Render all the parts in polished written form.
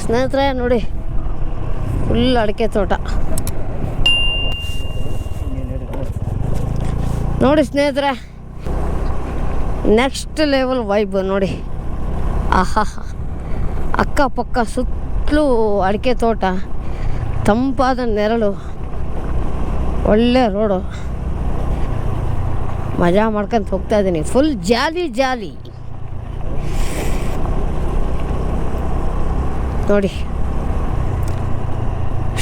ಸ್ನೇಹಿತರೆ ನೋಡಿ, ಫುಲ್ ಅಡಿಕೆ ತೋಟ ನೋಡಿ ಸ್ನೇಹಿತರೆ. ನೆಕ್ಸ್ಟ್ ಲೆವೆಲ್ ವೈಬ್ ನೋಡಿ. ಆಹಾ, ಅಕ್ಕಪಕ್ಕ ಸುತ್ತಲೂ ಅಡಿಕೆ ತೋಟ, ತಂಪಾದ ನೆರಳು, ಒಳ್ಳೆ ರೋಡು. ಮಜಾ ಮಾಡ್ಕೊಂಡು ಹೋಗ್ತಾ ಇದ್ದೀನಿ. ಫುಲ್ ಜಾಲಿ ಜಾಲಿ ನೋಡಿ.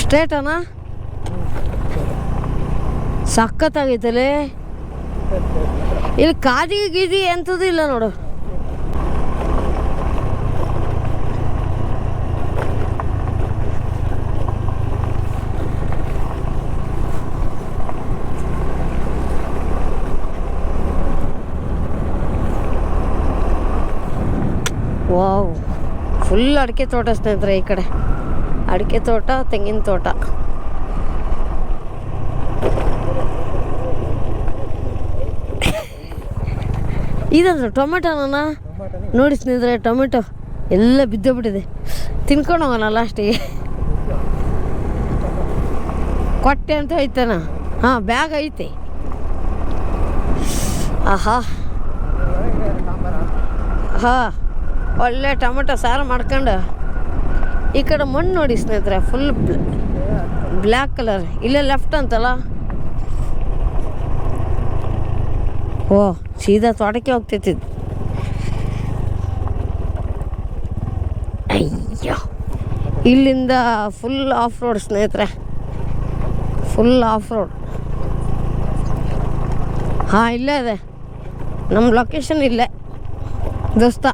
ಸ್ಟ್ರೇಟನಾ ಸಖತ್ತಾಗೈತಲೇ. ಇಲ್ಲಿ ಕಾದಿ ಗೀದಿ ಎಂಥದ್ದು ಇಲ್ಲ ನೋಡು. ವಾವ್, ಫುಲ್ ಅಡಿಕೆ ತೋಟ ಸ್ನೇಹಿತರೆ. ಈ ಕಡೆ ಅಡಿಕೆ ತೋಟ, ತೆಂಗಿನ ತೋಟ. ಇದಂದ್ರೆ ಟೊಮೆಟೊನ ನೋಡಿ ಸ್ನೇಹಿತರೆ. ಟೊಮೆಟೊ ಎಲ್ಲ ಬಿದ್ದೋಗ್ಬಿಟ್ಟಿದೆ. ತಿನ್ಕೊಂಡು ಹೋಗೋಣ ಲಾಸ್ಟಿಗೆ. ಕೊಟ್ಟೆ ಅಂತ ಐತನ. ಹಾಂ, ಬ್ಯಾಗ್ ಐತೆ. ಆಹಾ, ಹಾಂ, ಒಳ್ಳೆ ಟೊಮೆಟೊ ಸಾರು ಮಾಡ್ಕೊಂಡು. ಈ ಕಡೆ ಮಣ್ಣು ನೋಡಿ ಸ್ನೇಹಿತರೆ, ಫುಲ್ ಬ್ಲ್ಯಾಕ್ ಕಲರ್. ಇಲ್ಲೇ ಲೆಫ್ಟ್ ಅಂತಲ್ಲ. ಓ, ಸೀದಾ ತೋಟಕ್ಕೆ ಹೋಗ್ತೈತಿದ್ದು. ಅಯ್ಯೋ, ಇಲ್ಲಿಂದ ಫುಲ್ ಆಫ್ ರೋಡ್ ಸ್ನೇಹಿತರೆ, ಫುಲ್ ಆಫ್ ರೋಡ್. ಹಾಂ, ಇಲ್ಲೇ ಇದೆ ನಮ್ಮ ಲೊಕೇಶನ್. ಇಲ್ಲೇ ದೋಸ್ತ,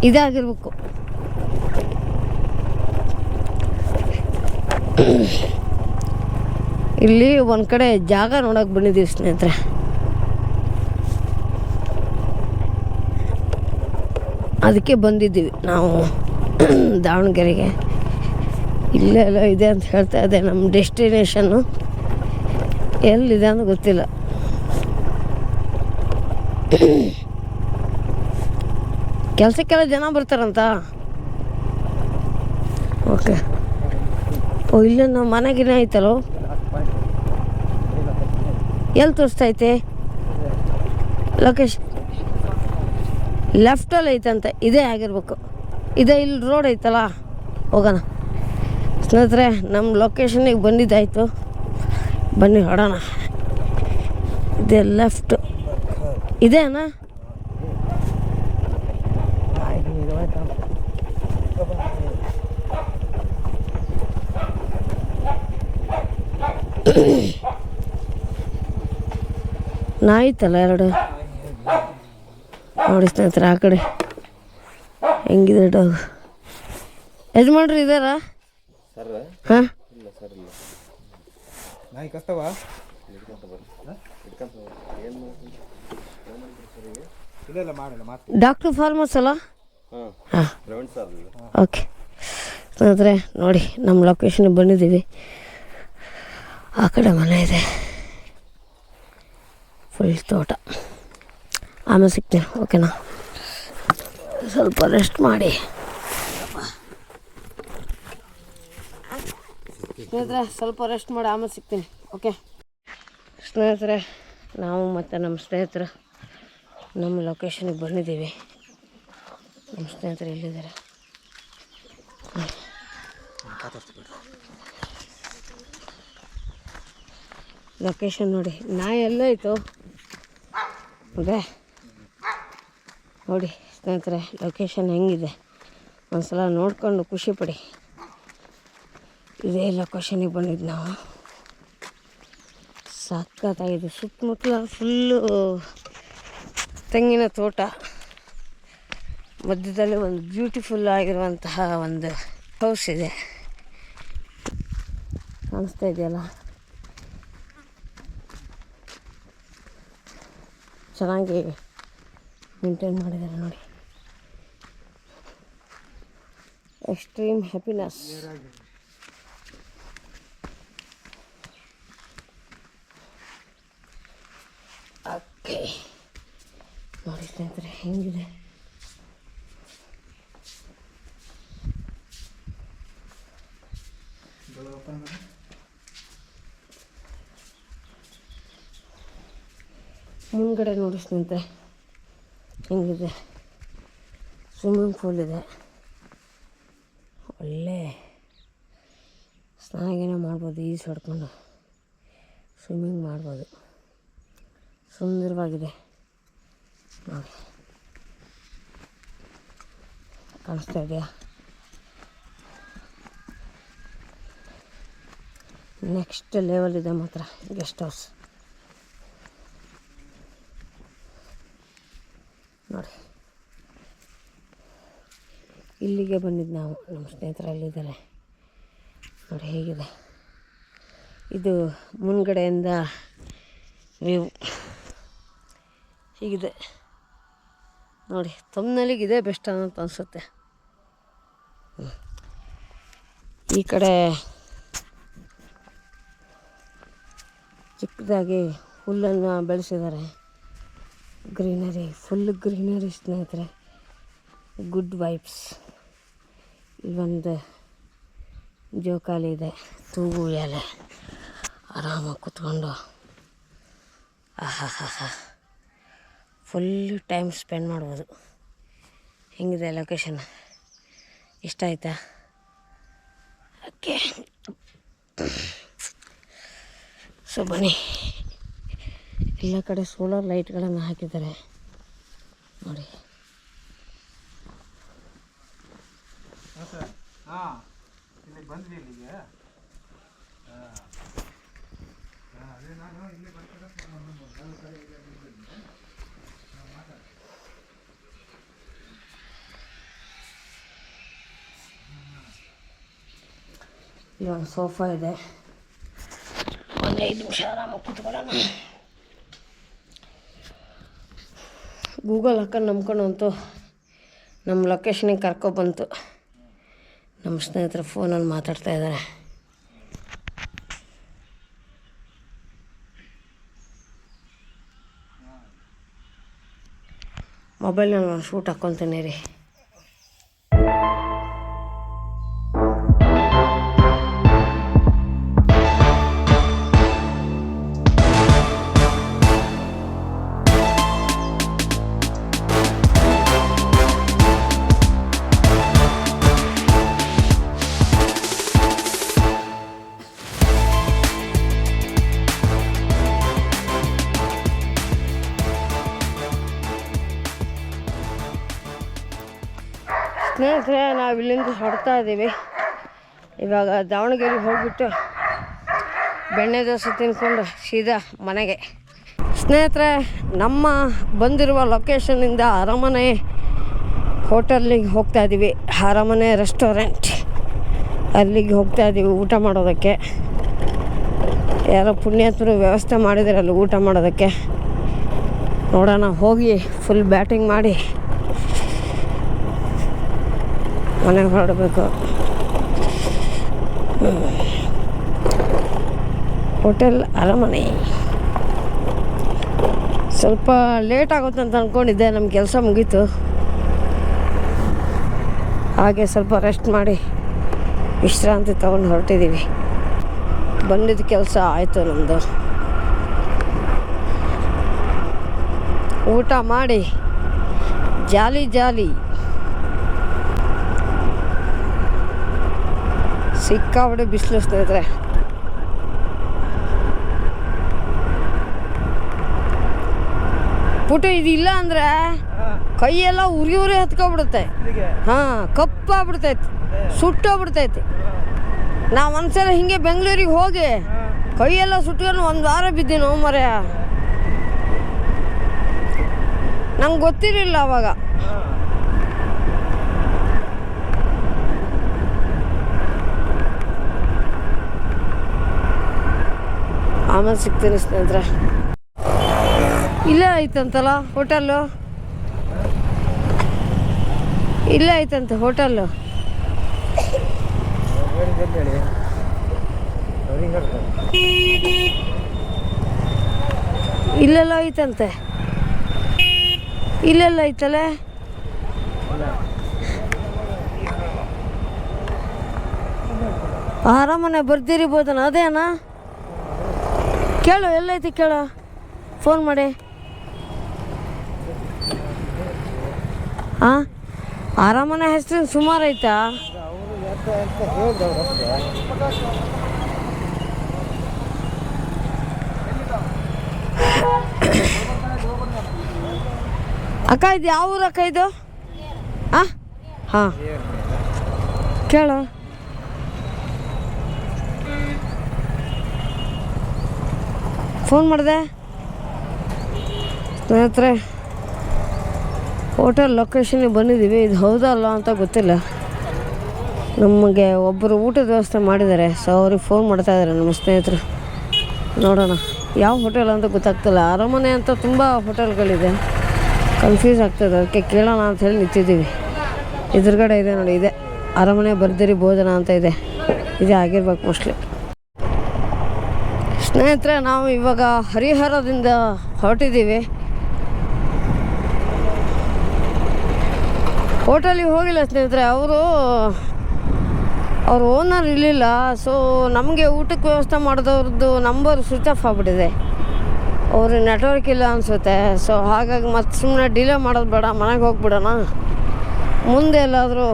ಇದೇ ಆಗಿರ್ಬೇಕು. ಇಲ್ಲಿ ಒಂದು ಕಡೆ ಜಾಗ ನೋಡೋಕೆ ಬಂದಿದ್ದೀವಿ ಸ್ನೇಹಿತರೆ. ಅದಕ್ಕೆ ಬಂದಿದ್ದೀವಿ ನಾವು ದಾವಣಗೆರೆಗೆ. ಇಲ್ಲೆಲ್ಲ ಇದೆ ಅಂತ ಹೇಳ್ತಾ ಇದೆ ನಮ್ಮ ಡೆಸ್ಟಿನೇಷನ್ನು. ಎಲ್ಲಿದೆ ಅಂತ ಗೊತ್ತಿಲ್ಲ. ಕೆಲಸಕ್ಕೆಲ್ಲ ಜನ ಬರ್ತಾರಂತ. ಓಕೆ. ಓ, ಇಲ್ಲ ನಮ್ಮ ಮನೆಗಿನ ಐತಲ್ಲೋ. ಎಲ್ಲಿ ತೋರಿಸ್ತೈತೆ ಲೊಕೇಶನ್? ಲೆಫ್ಟಲ್ಲಿ ಐತಂತೆ. ಇದೇ ಆಗಿರ್ಬೇಕು. ಇದೇ ಇಲ್ಲಿ ರೋಡ್ ಐತಲ್ಲ, ಹೋಗೋಣ ಸ್ನೇಹಿತರೆ. ನಮ್ಮ ಲೊಕೇಶನಿಗೆ ಬಂದಿದ್ದಾಯಿತು, ಬನ್ನಿ ಹೊಡೋಣ. ಇದೇ ಲೆಫ್ಟ್ ಇದೇನಾ? ನಾಯಿತಲ್ಲ ಎರಡು ನೋಡಿ ಸ್ನೇಹಿತರೆ. ಆ ಕಡೆ ಹೆಂಗಿದೆ ಡಾಗ್. ಯಜಮಾನ್ರಿ ಇದಾರ? ಹಾಂ, ಡಾಕ್ಟರ್ ಫಾರ್ಮಸ್ ಅಲ್ಲ? ಹಾಂ, ಓಕೆ ಸ್ನೇಹಿತರೆ ನೋಡಿ, ನಮ್ಮ ಲೊಕೇಶನ್ಗೆ ಬಂದಿದ್ದೀವಿ. ಆ ಕಡೆ ಮನೆ ಇದೆ, ಫುಲ್ ತೋಟ. ಆಮೇಲೆ ಸಿಗ್ತೀನಿ, ಓಕೆನಾ? ಸ್ವಲ್ಪ ರೆಸ್ಟ್ ಮಾಡಿ ಸ್ನೇಹಿತರೆ, ಸ್ವಲ್ಪ ರೆಸ್ಟ್ ಮಾಡಿ ಆಮೇಲೆ ಸಿಗ್ತೀನಿ, ಓಕೆ ಸ್ನೇಹಿತರೆ. ನಾವು ಮತ್ತು ನಮ್ಮ ಸ್ನೇಹಿತರು ನಮ್ಮ ಲೊಕೇಶನಿಗೆ ಬಂದಿದ್ದೀವಿ. ನಮ್ಮ ಸ್ನೇಹಿತರು ಎಲ್ಲಿದ್ದಾರೆ? ಲೊಕೇಶನ್ ನೋಡಿ. ನಾಯಿ ಎಲ್ಲ ಐತು ಅದೇ ನೋಡಿ ಸ್ನೇಹಿತರೆ. ಲೊಕೇಶನ್ ಹೆಂಗಿದೆ ಒಂದು ಸಲ ನೋಡಿಕೊಂಡು ಖುಷಿಪಡಿ. ಇದೇ ಲೊಕೇಶನಿಗೆ ಬಂದಿದ್ದು ನಾವು. ಸಖತ್ತಾಗಿದೆ. ಸುತ್ತಮುತ್ತಲ ಫುಲ್ಲು ತೆಂಗಿನ ತೋಟ, ಮಧ್ಯದಲ್ಲಿ ಒಂದು ಬ್ಯೂಟಿಫುಲ್ ಆಗಿರುವಂತಹ ಒಂದು ಹೌಸ್ ಇದೆ. ಕಾಣಿಸ್ತಾ ಇದೆಯಲ್ಲ, ಚೆನ್ನಾಗಿ ಮೇಂಟೈನ್ ಮಾಡಿದ್ದಾರೆ ನೋಡಿ. Extreme happiness. ಓಕೆ ನೋಡಿ ಸ್ನೇಹಿತರೆ ಹೆಂಗಿದೆ. ಮುಂದ್ಗಡೆ ನೋಡಿ ಸ್ನೇಹಿತರೆ ಹೆಂಗಿದೆ, ಸ್ವಿಮ್ಮಿಂಗ್ ಪೂಲ್ ಇದೆ. ಒಳ್ಳೆ ಸ್ನಾನ ಮಾಡ್ಬೋದು, ಈಜು ಹೊಡ್ಕೊಂಡು ಸ್ವಿಮ್ಮಿಂಗ್ ಮಾಡ್ಬೋದು. ಸುಂದರವಾಗಿದೆ ನೋಡಿ, ಕಾಣಿಸ್ತಾ ಇದೆಯಾ? ನೆಕ್ಸ್ಟ್ ಲೆವೆಲ್ ಇದೆ ಮಾತ್ರ ಗೆಸ್ಟ್ ಹೌಸ್ ನೋಡಿ. ಇಲ್ಲಿಗೆ ಬಂದಿದ್ದು ನಾವು, ನಮ್ಮ ಸ್ನೇಹಿತರಲ್ಲಿದ್ದಾರೆ ನೋಡಿ ಹೇಗಿದೆ. ಇದು ಮುಂದ್ಗಡೆಯಿಂದ ವ್ಯೂ ಹೀಗಿದೆ ನೋಡಿ. ತಮ್ಮನಲ್ಲಿಗೆ ಇದೇ ಬೆಸ್ಟ್ ಅಂತ ಅನಿಸುತ್ತೆ. ಈ ಕಡೆ ಚಿಕ್ಕದಾಗಿ ಹುಲ್ಲನ್ನು ಬೆಳೆಸಿದ್ದಾರೆ, ಗ್ರೀನರಿ, ಫುಲ್ ಗ್ರೀನರಿ ಸ್ನೇಹಿತರೆ. Good vibes. ಇಲ್ಲೊಂದು ಜೋಕಾಲಿ ಇದೆ, ತೂಗು ಎಲೆ, ಆರಾಮಾಗಿ ಕೂತ್ಕೊಂಡು ಆಹಾ ಫುಲ್ ಟೈಮ್ ಸ್ಪೆಂಡ್ ಮಾಡ್ಬೋದು. ಹೆಂಗಿದೆ ಲೊಕೇಶನ್? ಇಷ್ಟ ಆಯಿತಾ? ಓಕೆ, ಸೊ ಬನ್ನಿ. ಎಲ್ಲ ಕಡೆ ಸೋಲಾರ್ ಲೈಟ್ಗಳನ್ನು ಹಾಕಿದ್ದಾರೆ ನೋಡಿ. ಇಲ್ಲೊಂದು ಸೋಫಾ ಇದೆ, ಒಂದು 5 ನಿಮಿಷ ಆರಾಮಾಗಿ ಕೂತ್ಕೊಳ್ಳೋಣ. ಗೂಗಲ್ ಹಾಕೊಂಡು ನಂಬ್ಕೊಂಡಂತೂ ನಮ್ಮ ಲೊಕೇಶನಿಗೆ ಕರ್ಕೊಬಂತು. ನಮ್ಮ ಸ್ನೇಹಿತರು ಫೋನಲ್ಲಿ ಮಾತಾಡ್ತಾ ಇದ್ದಾರೆ. ಮೊಬೈಲ್ನಲ್ಲಿ ನಾನು ಶೂಟ್ ಹಾಕ್ಕೊತೀನಿ ರೀ. ಸ್ನೇಹಿತರೆ, ನಾವು ಇಲ್ಲಿಂದ ಹೊರಡ್ತಾ ಇದ್ದೀವಿ. ಇವಾಗ ದಾವಣಗೆರೆಗೆ ಹೋಗ್ಬಿಟ್ಟು ಬೆಣ್ಣೆ ದೋಸೆ ತಿನ್ಕೊಂಡು ಸೀದಾ ಮನೆಗೆ. ಸ್ನೇಹಿತರೆ, ನಮ್ಮ ಬಂದಿರುವ ಲೊಕೇಶನ್ನಿಂದ ಅರಮನೆ ಹೋಟೆಲ್ಲಿಗೆ ಹೋಗ್ತಾ ಇದ್ದೀವಿ. ಅರಮನೆ ರೆಸ್ಟೋರೆಂಟ್ ಅಲ್ಲಿಗೆ ಹೋಗ್ತಾ ಇದ್ದೀವಿ ಊಟ ಮಾಡೋದಕ್ಕೆ. ಯಾರೋ ಪುಣ್ಯಾತ್ಮರು ವ್ಯವಸ್ಥೆ ಮಾಡಿದ್ದಾರೆ ಅಲ್ಲಿ ಊಟ ಮಾಡೋದಕ್ಕೆ. ನೋಡೋಣ, ಹೋಗಿ ಫುಲ್ ಬ್ಯಾಟಿಂಗ್ ಮಾಡಿ ಮನೆಗೆ ಹೊರಡಬೇಕು. ಹೋಟೆಲ್ ಅರಮನೆ. ಸ್ವಲ್ಪ ಲೇಟ್ ಆಗುತ್ತೆ ಅಂತ ಅಂದ್ಕೊಂಡಿದ್ದೆ, ನಮ್ಮ ಕೆಲಸ ಮುಗೀತು. ಹಾಗೆ ಸ್ವಲ್ಪ ರೆಸ್ಟ್ ಮಾಡಿ ವಿಶ್ರಾಂತಿ ತೊಗೊಂಡು ಹೊರಟಿದ್ದೀವಿ. ಬಂದಿದ್ದ ಕೆಲಸ ಆಯಿತು ನಮ್ಮದು. ಊಟ ಮಾಡಿ ಜಾಲಿ ಜಾಲಿ. ಸಿಕ್ಕಾಬಿಟ್ಟೆ ಬಿಸಿಲು ಸ್ನೇಹಿತರೆ. ಪುಟ ಇದಿಲ್ಲ ಅಂದರೆ ಕೈಯೆಲ್ಲ ಉರಿ ಹತ್ಕೊಬಿಡುತ್ತೆ. ಹಾಂ, ಕಪ್ಪಾಗ್ಬಿಡ್ತೈತಿ, ಸುಟ್ಟೋಗ್ಬಿಡ್ತೈತಿ. ನಾವು ಒಂದ್ಸಲ ಹಿಂಗೆ ಬೆಂಗಳೂರಿಗೆ ಹೋಗಿ ಕೈಯೆಲ್ಲ ಸುಟ್ಕೊಂಡು 1 ವಾರ ಬಿದ್ದೀನೋ ಮರೆಯ. ನಂಗೆ ಗೊತ್ತಿರಲಿಲ್ಲ ಅವಾಗ. ಆಮೇಲೆ ಸಿಗ್ತೀನಿ ಸ್ನೇಹಿತರೆ. ಇಲ್ಲೇ ಐತಂತಲ್ಲ ಹೋಟೆಲ್ಲು, ಇಲ್ಲೇ ಐತಂತೆ ಹೋಟೆಲ್ಲು. ಇಲ್ಲೆಲ್ಲ ಐತಂತೆ, ಇಲ್ಲೆಲ್ಲ ಐತಲ್ಲ. ಅರಮನೆ ಬರ್ದಿರಿಬೋದನ, ಅದೇನಾ? ಕೇಳು, ಎಲ್ಲೈತಿ ಕೇಳು, ಫೋನ್ ಮಾಡಿ. ಹಾಂ, ಅರಮನೆ ಹೆಸರು ಸುಮಾರು ಐತಾ? ಅಕ್ಕ ಇದು ಯಾವ ಊರು ಅಕ್ಕ ಇದು? ಹಾಂ ಹಾಂ, ಕೇಳು. ಫೋನ್ ಮಾಡಿದೆ ಸ್ನೇಹಿತರೆ, ಹೋಟೆಲ್ ಲೊಕೇಶನ್ಗೆ ಬಂದಿದ್ದೀವಿ. ಇದು ಹೌದಾ ಅಲ್ಲ ಅಂತ ಗೊತ್ತಿಲ್ಲ. ನಮಗೆ ಒಬ್ಬರು ಊಟದ ವ್ಯವಸ್ಥೆ ಮಾಡಿದ್ದಾರೆ. ಸೊ ಅವ್ರಿಗೆ ಫೋನ್ ಮಾಡ್ತಾಯಿದ್ದಾರೆ ನಮ್ಮ ಸ್ನೇಹಿತರು. ನೋಡೋಣ ಯಾವ ಹೋಟೆಲ್ ಅಂತ ಗೊತ್ತಾಗ್ತಿಲ್ಲ. ಅರಮನೆ ಅಂತ ತುಂಬ ಹೋಟೆಲ್ಗಳಿದೆ, ಕನ್ಫ್ಯೂಸ್ ಆಗ್ತದೆ. ಅದಕ್ಕೆ ಕೇಳೋಣ ಅಂತ ಹೇಳಿ ನಿಂತಿದ್ದೀವಿ. ಎದುರುಗಡೆ ಇದೆ ನೋಡಿ, ಇದೆ ಅರಮನೆ ಬರ್ದಿರಿ ಭೋಜನ ಅಂತ ಇದೆ. ಇದೇ ಆಗಿರ್ಬೇಕು ಮೋಸ್ಟ್ಲಿ. ಸ್ನೇಹಿತರೆ, ನಾವು ಇವಾಗ ಹರಿಹರದಿಂದ ಹೊರಟಿದ್ದೀವಿ. ಹೋಟೆಲಿಗೆ ಹೋಗಿಲ್ಲ ಸ್ನೇಹಿತರೆ. ಅವ್ರ ಓನರ್ ಇರಲಿಲ್ಲ. ಸೊ ನಮಗೆ ಊಟಕ್ಕೆ ವ್ಯವಸ್ಥೆ ಮಾಡಿದವ್ರದ್ದು ನಂಬರ್ ಸ್ವಿಚ್ ಆಫ್ ಆಗಿಬಿಟ್ಟಿದೆ. ಅವ್ರಿಗೆ ನೆಟ್ವರ್ಕ್ ಇಲ್ಲ ಅನಿಸುತ್ತೆ. ಸೊ ಹಾಗಾಗಿ ಮತ್ತೆ ಸುಮ್ಮನೆ ಡಿಲೇ ಮಾಡೋದು ಬೇಡ, ಮನೆಗೆ ಹೋಗ್ಬಿಡೋಣ. ಮುಂದೆ ಎಲ್ಲಾದರೂ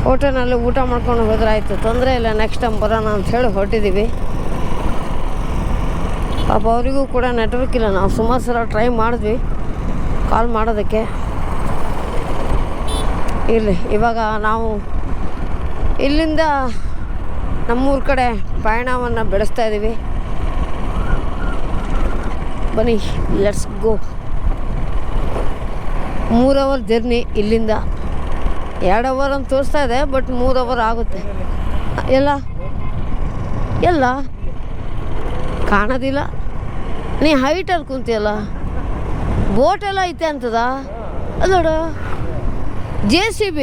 ಹೋಟೆಲ್ನಲ್ಲಿ ಊಟ ಮಾಡ್ಕೊಂಡು ಹೋದ್ರೆ ಆಯಿತು, ತೊಂದರೆ ಇಲ್ಲ. ನೆಕ್ಸ್ಟ್ ಟೈಮ್ ಬರೋಣ ಅಂಥೇಳಿ ಹೊರಟಿದ್ದೀವಿ. ಪಾಪ ಅವರಿಗೂ ಕೂಡ ನೆಟ್ವರ್ಕ್ ಇಲ್ಲ. ನಾವು ಸುಮಾರು ಸಲ ಟ್ರೈ ಮಾಡಿದ್ವಿ ಕಾಲ್ ಮಾಡೋದಕ್ಕೆ. ಇರಲಿ, ಇವಾಗ ನಾವು ಇಲ್ಲಿಂದ ನಮ್ಮೂರ ಕಡೆ ಪಯಣವನ್ನು ಬೆಳೆಸ್ತಾ ಇದ್ದೀವಿ. ಬನ್ನಿ, ಲೆಟ್ಸ್ ಗೋ. 3 ಅವರ್ ಜರ್ನಿ ಇಲ್ಲಿಂದ. 2 ಅವರ್ ಅಂತ ತೋರಿಸ್ತಾ ಇದೆ, ಬಟ್ 3 ಅವರ್ ಆಗುತ್ತೆ. ಎಲ್ಲ ಕಾಣೋದಿಲ್ಲ. ನೀ ಹೈಟಲ್ಲಿ ಕುಂತಿಯಲ್ಲ, ಬೋಟೆಲ್ಲ ಐತೆ ಅಂತದ. ಅದೋಡು JCB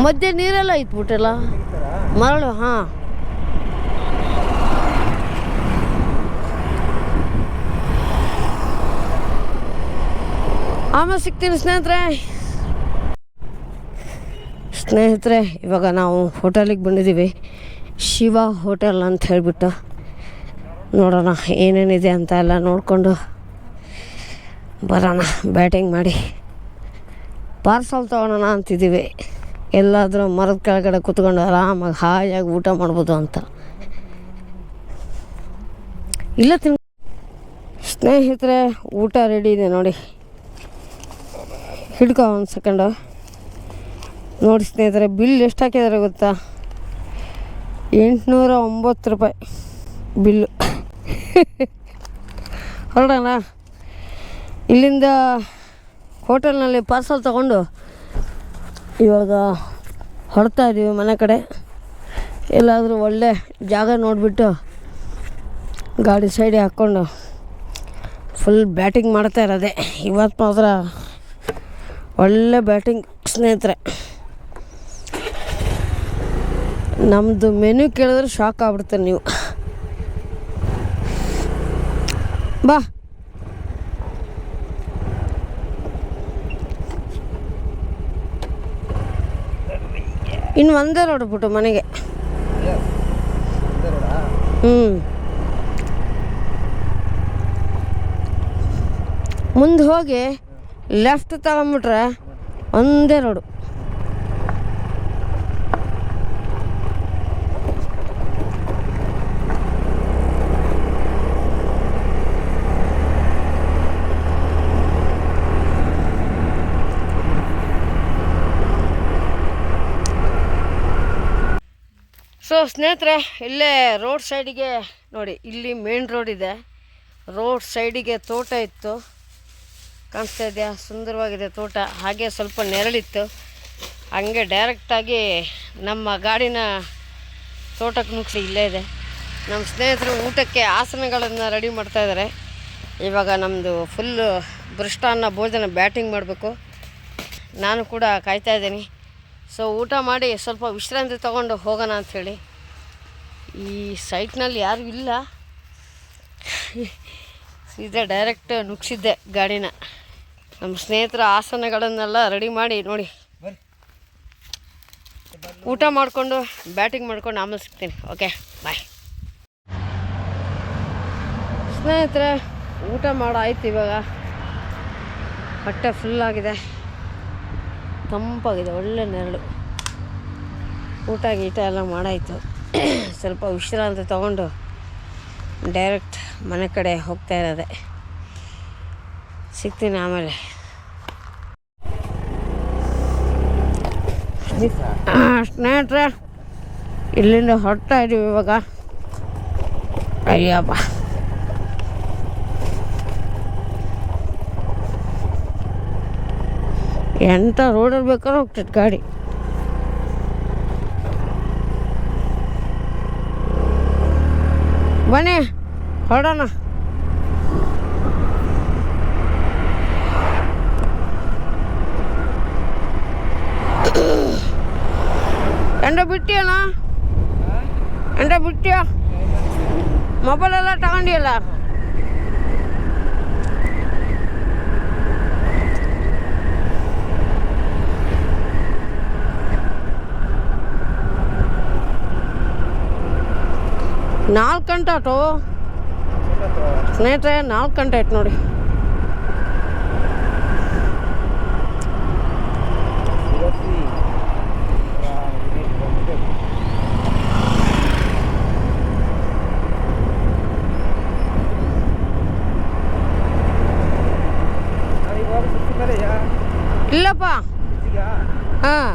ಮಧ್ಯೆ ನೀರೆಲ್ಲ ಇಟ್ಬಿಟ್ಟಲ್ಲ, ಮರಳು. ಹಾಂ, ಆಮೇಲೆ ಸಿಗ್ತೀನಿ ಸ್ನೇಹಿತರೆ. ಇವಾಗ ನಾವು ಹೋಟೆಲಿಗೆ ಬಂದಿದ್ದೀವಿ, ಶಿವ ಹೋಟೆಲ್ ಅಂತ ಹೇಳಿಬಿಟ್ಟು. ನೋಡೋಣ ಏನೇನಿದೆ ಅಂತ ಎಲ್ಲ ನೋಡಿಕೊಂಡು ಬರೋಣ. ಬ್ಯಾಟಿಂಗ್ ಮಾಡಿ ಪಾರ್ಸಲ್ ತೊಗೊಳೋಣ ಅಂತಿದ್ದೀವಿ. ಎಲ್ಲಾದರೂ ಮರದ ಕೆಳಗಡೆ ಕೂತ್ಕೊಂಡು ಆರಾಮಾಗಿ ಹಾಯಾಗಿ ಊಟ ಮಾಡ್ಬೋದು ಅಂತ. ಇಲ್ಲ ಸ್ನೇಹಿತರೆ, ಊಟ ರೆಡಿ ಇದೆ ನೋಡಿ. ಹಿಡ್ಕೊ ಒಂದು ಸೆಕೆಂಡು. ನೋಡಿ ಸ್ನೇಹಿತರೆ, ಬಿಲ್ ಎಷ್ಟು ಹಾಕಿದ್ದಾರೆ ಗೊತ್ತಾ? 809 ರೂಪಾಯಿ ಬಿಲ್ಲು. ಹೊರಡೋಣ. ಇಲ್ಲಿಂದ ಹೋಟೆಲ್ನಲ್ಲಿ ಪಾರ್ಸಲ್ ತೊಗೊಂಡು ಇವಾಗ ಹೊರಡ್ತಾ ಇದ್ದೀವಿ ಮನೆ ಕಡೆ. ಎಲ್ಲಾದರೂ ಒಳ್ಳೆ ಜಾಗ ನೋಡಿಬಿಟ್ಟು ಗಾಡಿ ಸೈಡಿಗೆ ಹಾಕ್ಕೊಂಡು ಫುಲ್ ಬ್ಯಾಟಿಂಗ್ ಮಾಡ್ತಾ ಇರೋದೆ. ಇವತ್ತು ಮಾತ್ರ ಒಳ್ಳೆ ಬ್ಯಾಟಿಂಗ್ ಸ್ನೇಹಿತರೆ. ನಮ್ಮದು ಮೆನ್ಯೂ ಕೇಳಿದ್ರೆ ಶಾಕ್ ಆಗ್ಬಿಡ್ತಾರೆ ನೀವು. ಬಾ, ಇನ್ನು ಒಂದೇ ರೋಡ್ ಬಿಟ್ಟು ಮನೆಗೆ. ಮುಂದೆ ಹೋಗಿ ಲೆಫ್ಟ್ ತಗೊಂಬಿಟ್ರೆ ಒಂದೇ ರೋಡು. ಸೊ ಸ್ನೇಹಿತರೆ, ಇಲ್ಲೇ ರೋಡ್ ಸೈಡಿಗೆ ನೋಡಿ, ಇಲ್ಲಿ ಮೇನ್ ರೋಡ್ ಇದೆ. ರೋಡ್ ಸೈಡಿಗೆ ತೋಟ ಇತ್ತು, ಕಾಣಿಸ್ತಾ ಇದೆಯಾ? ಸುಂದರವಾಗಿದೆ ತೋಟ. ಹಾಗೆ ಸ್ವಲ್ಪ ನೆರಳಿತ್ತು. ಹಂಗೆ ಡೈರೆಕ್ಟಾಗಿ ನಮ್ಮ ಗಾಡಿನ ತೋಟಕ್ಕೆ ನುಗ್ಸಿ ಇಲ್ಲೇ ಇದೆ. ನಮ್ಮ ಸ್ನೇಹಿತರು ಊಟಕ್ಕೆ ಆಸನಗಳನ್ನು ರೆಡಿ ಮಾಡ್ತಾಯಿದ್ದಾರೆ. ಇವಾಗ ನಮ್ಮದು ಫುಲ್ಲು ಮೃಷ್ಟಾನ್ನ ಭೋಜನ ಬ್ಯಾಟಿಂಗ್ ಮಾಡಬೇಕು. ನಾನು ಕೂಡ ಕಾಯ್ತಾಯಿದ್ದೀನಿ. ಸೊ ಊಟ ಮಾಡಿ ಸ್ವಲ್ಪ ವಿಶ್ರಾಂತಿ ತೊಗೊಂಡು ಹೋಗೋಣ ಅಂಥೇಳಿ. ಈ ಸೈಟ್ನಲ್ಲಿ ಯಾರೂ ಇಲ್ಲ, ಸೀದಾ ಡೈರೆಕ್ಟ್ ನುಗ್ಸಿದ್ದೆ ಗಾಡಿನ. ನಮ್ಮ ಸ್ನೇಹಿತರ ಆಸನಗಳನ್ನೆಲ್ಲ ರೆಡಿ ಮಾಡಿ ನೋಡಿ, ಊಟ ಮಾಡಿಕೊಂಡು ಬ್ಯಾಟಿಂಗ್ ಮಾಡ್ಕೊಂಡು ಆಮೇಲೆ ಸಿಗ್ತೀನಿ. ಓಕೆ, ಬಾಯ್ ಸ್ನೇಹಿತರೆ. ಊಟ ಮಾಡಾಯ್ತು. ಇವಾಗ ಹೊಟ್ಟೆ ಫುಲ್ಲಾಗಿದೆ, ತಂಪಾಗಿದೆ, ಒಳ್ಳೆ ನೆರಳು. ಊಟ ಗೀಟ ಎಲ್ಲ ಮಾಡಾಯಿತು. ಸ್ವಲ್ಪ ವಿಶ್ರಾಂತಿ ತೊಗೊಂಡು ಡೈರೆಕ್ಟ್ ಮನೆ ಕಡೆ ಹೋಗ್ತಾ ಇರೋದೆ. ಸಿಗ್ತೀನಿ ಆಮೇಲೆ. ಸ್ನೇಹಿತರೆ, ಇಲ್ಲಿಂದ ಹೊರಡ್ತಾ ಇದ್ದೀವಿ ಇವಾಗ. ಅಯ್ಯಪ್ಪ, ಎಂಥ ರೋಡಲ್ಲಿ ಬೇಕಾದ್ರೂ ಹೋಗ್ತೈತೆ ಗಾಡಿ. ಬನ್ನಿ ಹೊರಡೋಣ. ಎಂಡ ಬಿಟ್ಟಿಯಣ್ಣ, ಎಂಡ ಬಿಟ್ಟಿಯ ಮೊಬೈಲೆಲ್ಲ ತಗೊಂಡಿಯಲ್ಲ. ನಾಲ್ಕು ಗಂಟೆ ಆಟೋ ಸ್ನೇಹಿತರೆ, 4 ಗಂಟೆ ಆಯ್ತು ನೋಡಿ. ಇಲ್ಲಪ್ಪ, ಹಾಂ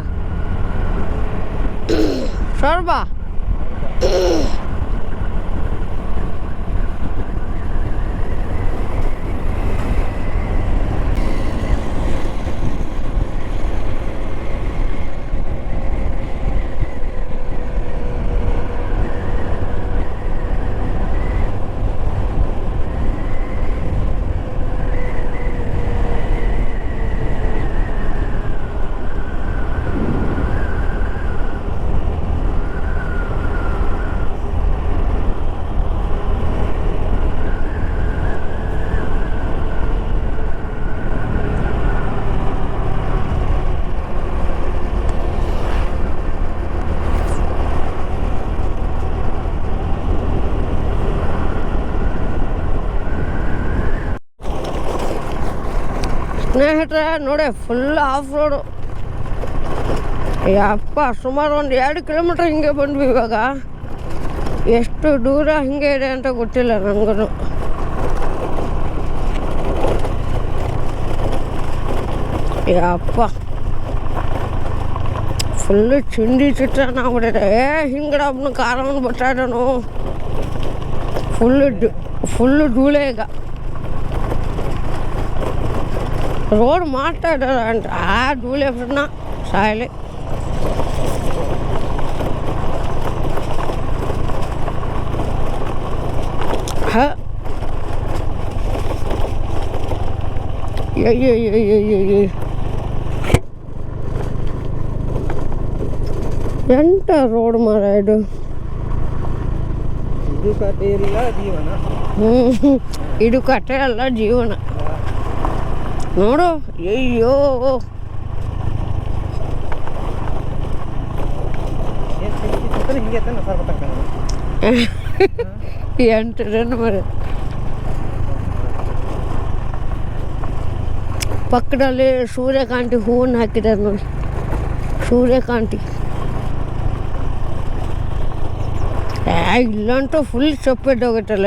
ಸ್ವಲ್ಪ ಸ್ನೇಹಿತರೆ ನೋಡಿ, ಫುಲ್ ಆಫ್ ರೋಡು. ಯಪ್ಪ, ಸುಮಾರು ಒಂದು 2 ಕಿಲೋಮೀಟ್ರ್ ಹಿಂಗೆ ಬಂದ್ವಿ. ಇವಾಗ ಎಷ್ಟು ದೂರ ಹಿಂಗೆ ಇದೆ ಅಂತ ಗೊತ್ತಿಲ್ಲ ನನಗೂ. ಯಪ್ಪ, ಫುಲ್ಲು ಚಿಂದಿ ಚಿತ್ರಾನ್ನ ಆಗ್ಬಿಟ್ಟಿದೆ. ಹಿಂಗಡ ಒಬ್ಬನು ಕಾರವನ್ನು ಬರ್ತಾ ಇದ್ದಾನು. ಫುಲ್ಲು ಧೂಳೆ. ಈಗ ರೋಡ್ ಮಾಡ್ತಾ ಇದ್ದಾರೆ ಅಂತ ಆ ಧೂಳೆ ಬಿಡೋಣ ಸಾಯಲಿ. ಎಂತ ರೋಡ್ ಮಾರ ಇದು. ಇದು ಕಥೆ ಅಲ್ಲ, ಜೀವನ. ನೋಡು, ಅಯ್ಯೋ ಎಂಟು ಮರ. ಪಕ್ಕದಲ್ಲಿ ಸೂರ್ಯಕಾಂತಿ ಹೂವನ್ನು ಹಾಕಿದ್ದಾರೆ ನೋಡಿ, ಸೂರ್ಯಕಾಂತಿ. ಇಲ್ಲಂತೂ ಫುಲ್ ಸೊಪ್ಪೆಟ್ಟೋಗುತ್ತಲ್ಲ.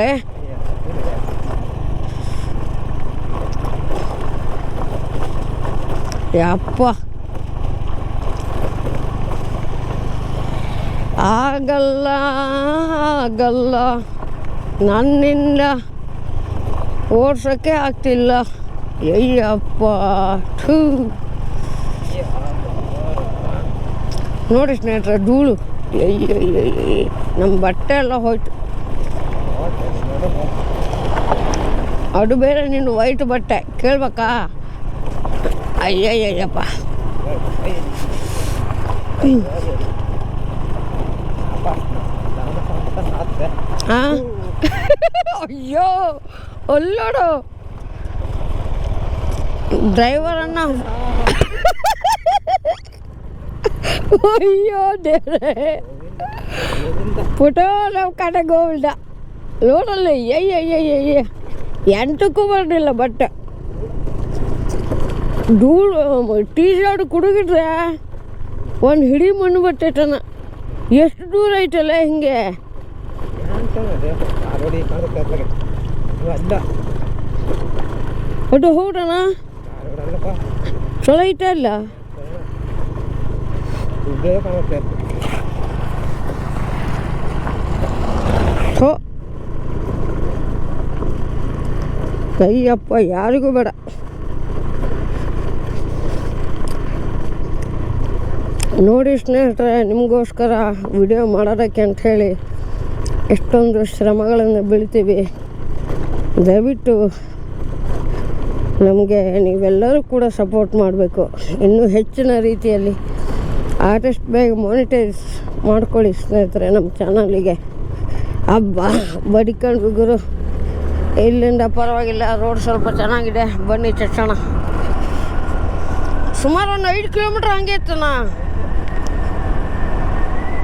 ಯಪ್ಪ, ಆಗಲ್ಲ ಆಗಲ್ಲ, ನನ್ನಿಂದ ಓಡ್ಸೋಕ್ಕೆ ಆಗ್ತಿಲ್ಲ. ಅಯ್ಯಪ್ಪ, ಥೂ. ನೋಡಿ ಸ್ನೇಹಿತರೆ, ಧೂಳು. ನಮ್ಮ ಬಟ್ಟೆ ಎಲ್ಲ ಹೋಯ್ತು. ಅದು ಬೇರೆ ನೀನು ವೈಟ್ ಬಟ್ಟೆ ಕೇಳ್ಬೇಕಾ? ಅಯ್ಯಯ್ಯಪ್ಪ, ಹಾಂ. ಅಯ್ಯೋ, ಅಲ್ಲೋಡು ಡ್ರೈವರನ್ನ. ಅಯ್ಯೋ ದೇವ್ರೆ, ಫೋಟೋ ನಾವು ಕಡೆಗೆ ಹೋಗ್ಬಿಡ ರೋಡಲ್ಲಿ. ಎಂಟಕ್ಕೂ ಬರಲಿಲ್ಲ ಬಟ್ಟೆ. ಧೂಳು ಟೀ ಶರ್ಟ್ ಕುಡುಗಿಟ್ರೆ ಒಂದು ಹಿಡಿ ಮಣ್ಣು ಬರ್ತೈತನ. ಎಷ್ಟು ದೂರ ಐತಲ್ಲ ಹಿಂಗೆ. ಒಟ್ಟು ಹೌದಣ್ಣ, ಚಲೋ ಐತೆ ಅಲ್ಲ. ಹೋ ಕೈಯಪ್ಪ ಯಾರಿಗೂ ಬೇಡ. ನೋಡಿ ಸ್ನೇಹಿತರೆ, ನಿಮಗೋಸ್ಕರ ವಿಡಿಯೋ ಮಾಡೋದಕ್ಕೆ ಅಂಥೇಳಿ ಎಷ್ಟೊಂದು ಶ್ರಮಗಳನ್ನು ಬೀಳ್ತೀವಿ. ದಯವಿಟ್ಟು ನಮಗೆ ನೀವೆಲ್ಲರೂ ಕೂಡ ಸಪೋರ್ಟ್ ಮಾಡಬೇಕು. ಇನ್ನೂ ಹೆಚ್ಚಿನ ರೀತಿಯಲ್ಲಿ ಆದಷ್ಟು ಬೇಗ ಮಾನಿಟೈಸ್ ಮಾಡ್ಕೊಳ್ಳಿ ಸ್ನೇಹಿತರೆ ನಮ್ಮ ಚಾನಲಿಗೆ. ಹಬ್ಬ ಬಡಿಕೊಂಡು ಗುರು, ಇಲ್ಲಿಂದ ಪರವಾಗಿಲ್ಲ, ರೋಡ್ ಸ್ವಲ್ಪ ಚೆನ್ನಾಗಿದೆ. ಬನ್ನಿ ಚಚ್ಚೋಣ. ಸುಮಾರು ಒಂದು 5 ಕಿಲೋಮೀಟ್ರ್ ಹಂಗೆ ಇತ್ತಣ್ಣ.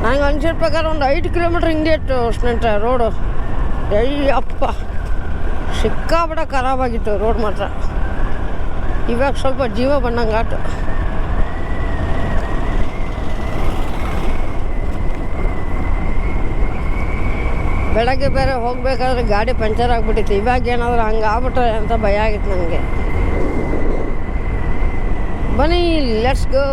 ನಂಗೆ ಅನ್ಸಿದ ಪ್ರಕಾರ ಒಂದು 5 ಕಿಲೋಮೀಟ್ರ್ ಹಿಂಗೆ ಇತ್ತು ಸ್ನೇಹಿತರೆ ರೋಡು. ಅಯ್ಯಪ್ಪ ಸಿಕ್ಕಾಬಿಡ ಖರಾಬಾಗಿತ್ತು ರೋಡ್ ಮಾತ್ರ. ಇವಾಗ ಸ್ವಲ್ಪ ಜೀವ ಬಂದಂಗೆ ಆಟು. ಬೆಳಗ್ಗೆ ಬೇರೆ ಹೋಗಬೇಕಾದ್ರೆ ಗಾಡಿ ಪಂಚರ್ ಆಗಿಬಿಟ್ಟಿತ್ತು. ಇವಾಗ ಏನಾದರೂ ಹಂಗೆ ಆಗ್ಬಿಟ್ರೆ ಅಂತ ಭಯ ಆಗಿತ್ತು ನನಗೆ. ಬನ್ನಿ ಲೆಟ್ಸ್ ಗೋ.